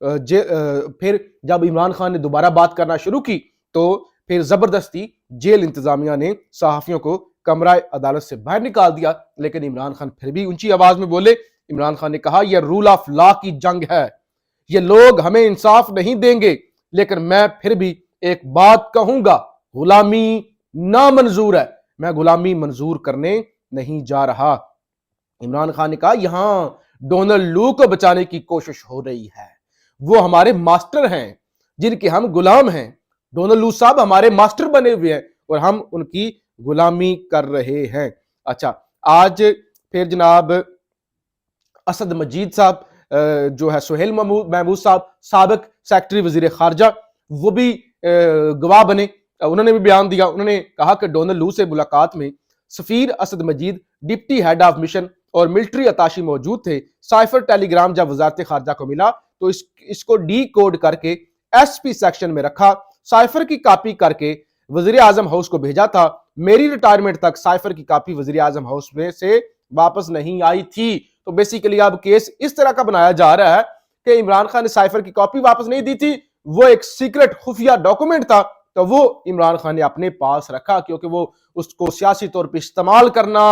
پھر جب عمران خان نے دوبارہ بات کرنا شروع کی تو پھر زبردستی جیل انتظامیہ نے صحافیوں کو کمرہ عدالت سے باہر نکال دیا، لیکن عمران خان پھر بھی اونچی آواز میں بولے۔ عمران خان نے کہا یہ رول آف لا کی جنگ ہے، یہ لوگ ہمیں انصاف نہیں دیں گے، لیکن میں پھر بھی ایک بات کہوں گا، غلامی نامنظور ہے، میں غلامی منظور کرنے نہیں جا رہا۔ عمران خان نے کہا یہاں ڈونلڈ لو کو بچانے کی کوشش ہو رہی ہے، وہ ہمارے ماسٹر ہیں جن کے ہم غلام ہیں، ڈونلڈ لو صاحب ہمارے ماسٹر بنے ہوئے ہیں اور ہم ان کی غلامی کر رہے ہیں۔ اچھا، آج پھر جناب اسد مجید صاحب جو ہے سہیل محمود صاحب سابق سیکٹری وزیر خارجہ، وہ بھی گواہ بنے، انہوں نے بھی بیان دیا۔ انہوں نے کہا کہ ڈونلڈ لو سے ملاقات میں سفیر اسد مجید، ڈپٹی ہیڈ آف مشن اور ملٹری اتاشی موجود تھے۔ سائفر ٹیلی گرام جب وزارت خارجہ کو ملا تو اس کو ڈی کوڈ کر کے ایس پی سیکشن میں رکھا، سائفر کی کاپی کر کے وزیر اعظم ہاؤس کو بھیجا تھا۔ میری ریٹائرمنٹ تک سائفر کی کاپی وزیر اعظم ہاؤس میں سے واپس نہیں آئی تھی۔ تو بیسیکلی اب کیس اس طرح کا بنایا جا رہا ہے کہ عمران خان نے سائفر کی کاپی واپس نہیں دی تھی، وہ ایک سیکرٹ خفیہ ڈاکومنٹ تھا، تو وہ عمران خان نے اپنے پاس رکھا کیونکہ وہ اس کو سیاسی طور پہ استعمال کرنا،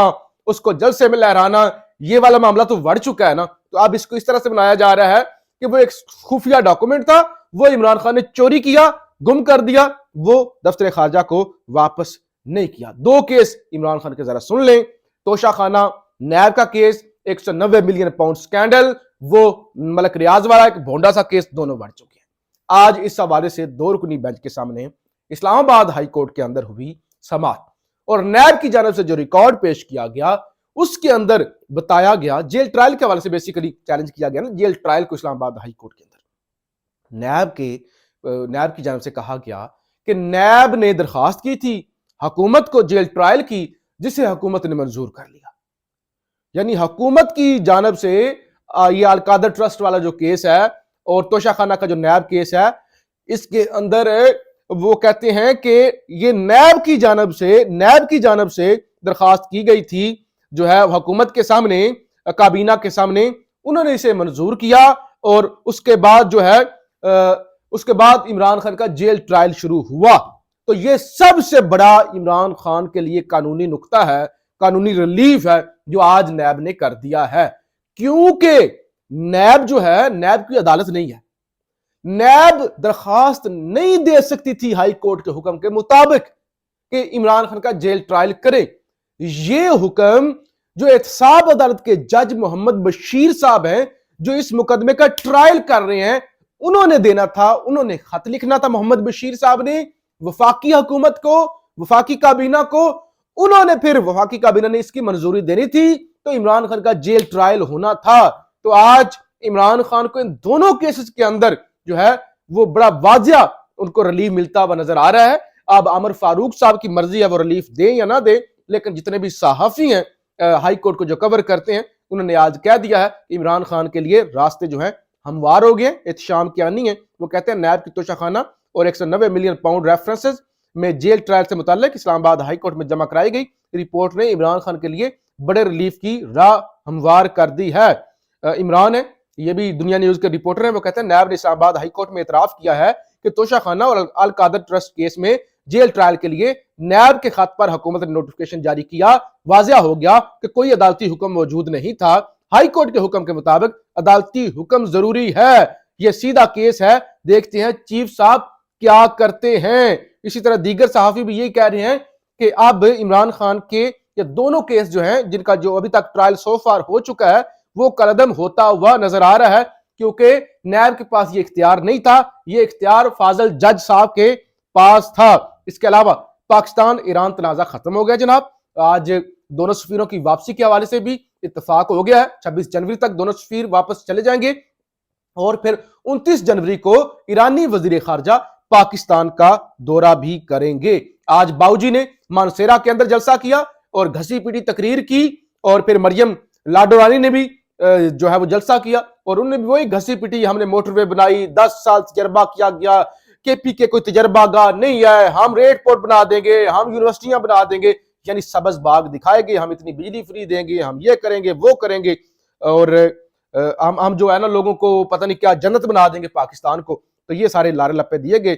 اس کو جلسے میں لہرانا، یہ والا معاملہ تو بڑھ چکا ہے نا۔ تو اب اس کو اس طرح سے بنایا جا رہا ہے کہ وہ ایک خفیہ ڈاکومنٹ تھا، وہ عمران خان نے چوری کیا، گم کر دیا، وہ دفتر خارجہ کو واپس نہیں کیا۔ دو کیس عمران خان کے ذرا سن لیں۔ توشہ خانہ نیب کا کیس، 190 ملین پاؤنڈ سکینڈل، وہ ملک ریاض والا ایک بھونڈا سا کیس، دونوں بڑھ چکے ہیں۔ آج اس حوالے سے دو رکنی بینچ کے سامنے اسلام آباد ہائی کورٹ کے اندر ہوئی سماعت، اور نیب کی جانب سے جو ریکارڈ پیش کیا گیا اس کے اندر بتایا گیا، جیل ٹرائل کے حوالے سے بیسیکلی چیلنج کیا گیا نا جیل ٹرائل کو اسلام آباد ہائی کورٹ کے اندر۔ نیب کی جانب سے کہا گیا کہ نیب نے درخواست کی تھی حکومت کو جیل ٹرائل کی، جسے حکومت نے منظور کر لیا۔ یعنی حکومت کی جانب سے یہ القادر ٹرسٹ والا جو کیس ہے اور توشہ خانہ کا جو نیب کیس ہے، اس کے اندر وہ کہتے ہیں کہ یہ نیب کی جانب سے درخواست کی گئی تھی جو ہے حکومت کے سامنے، کابینہ کے سامنے، انہوں نے اسے منظور کیا، اور اس کے بعد عمران خان کا جیل ٹرائل شروع ہوا۔ تو یہ سب سے بڑا عمران خان کے لیے قانونی نقطہ ہے، قانونی ریلیف ہے جو آج نیب نے کر دیا ہے، کیونکہ نیب جو ہے، نیب کی عدالت نہیں ہے، نیب درخواست نہیں دے سکتی تھی ہائی کورٹ کے حکم کے مطابق کہ عمران خان کا جیل ٹرائل کرے۔ یہ حکم جو احتساب عدالت کے جج محمد بشیر صاحب ہیں، جو اس مقدمے کا ٹرائل کر رہے ہیں، انہوں نے دینا تھا، انہوں نے خط لکھنا تھا محمد بشیر صاحب نے وفاقی حکومت کو، وفاقی کابینہ کو، انہوں نے پھر وفاقی کابینہ نے اس کی منظوری دینی تھی، تو عمران خان کا جیل ٹرائل ہونا تھا۔ تو آج عمران خان کو ان دونوں کیسز کے اندر جو ہے وہ بڑا واضح ان کو ریلیف ملتا ہوا نظر آ رہا ہے۔ اب عمر فاروق صاحب کی مرضی ہے وہ ریلیف دیں یا نہ دیں، لیکن جتنے بھی صحافی ہیں ہائی کورٹ کو جو کور کرتے ہیں، انہوں نے آج کہہ دیا ہے کہ عمران خان کے لیے راستے جو ہیں ہموار ہو گئے، احتشام کیا نہیں ہے۔ وہ کہتے ہیں نیب کی توشہ خانہ اور 190 ملین پاؤنڈ ریفرنسز میں جیل ٹرائل سے متعلق اسلام آباد ہائی کورٹ میں جمع کرائی گئی رپورٹ نے عمران خان کے لیے بڑے ریلیف کی راہ ہموار کر دی ہے۔ عمران ہے، یہ بھی دنیا نیوز کے رپورٹر ہیں، وہ کہتے ہیں نیب نے اسلام آباد ہائی کورٹ میں اعتراف کیا ہے کہ توشہ خانہ اور القادر ٹرسٹ کیس میں جیل ٹرائل کے لیے نیب کے خط پر حکومت نے نوٹیفیکیشن جاری کیا۔ واضح ہو گیا کہ کوئی عدالتی حکم موجود نہیں تھا، ہائی کورٹ کے حکم کے مطابق عدالتی حکم ضروری ہے۔ یہ سیدھا کیس ہے، دیکھتے ہیں چیف صاحب کیا کرتے ہیں۔ اسی طرح دیگر صحافی بھی یہی کہہ رہے ہیں کہ اب عمران خان کے یہ دونوں کیس جو ہیں، جن کا جو ابھی تک ٹرائل سو فار ہو چکا ہے، وہ کالعدم ہوتا ہوا نظر آ رہا ہے، کیونکہ نیب کے پاس یہ اختیار نہیں تھا، یہ اختیار فاضل جج صاحب کے پاس تھا۔ اس کے علاوہ پاکستان ایران تنازع ختم ہو گیا جناب، آج دونوں سفیروں کی واپسی کے حوالے سے بھی اتفاق ہو گیا ہے، 26 جنوری تک دونوں سفیر واپس چلے جائیں گے، اور پھر 29 جنوری کو ایرانی وزیر خارجہ پاکستان کا دورہ بھی کریں گے۔ آج باؤجی نے مانسیرا کے اندر جلسہ کیا اور گھسی پیٹی تقریر کی، اور پھر مریم لاڈورانی نے بھی جو ہے وہ جلسہ کیا، اور انہوں نے بھی وہی گھسی پیٹی، ہم نے موٹر وے بنائی، 10 سال تجربہ کیا گیا، کے پی کے کوئی تجربہ گاہ نہیں ہے، ہم ریڈ پورٹ بنا دیں گے، ہم یونیورسٹیاں بنا دیں گے، یعنی سبز باغ دکھائے گے، ہم اتنی بجلی فری دیں گے، ہم یہ کریں گے وہ کریں گے۔ اور ہم جو ہے نا لوگوں کو پتہ نہیں کیا جنت بنا دیں گے پاکستان کو، تو یہ سارے لارے لپے دیے گئے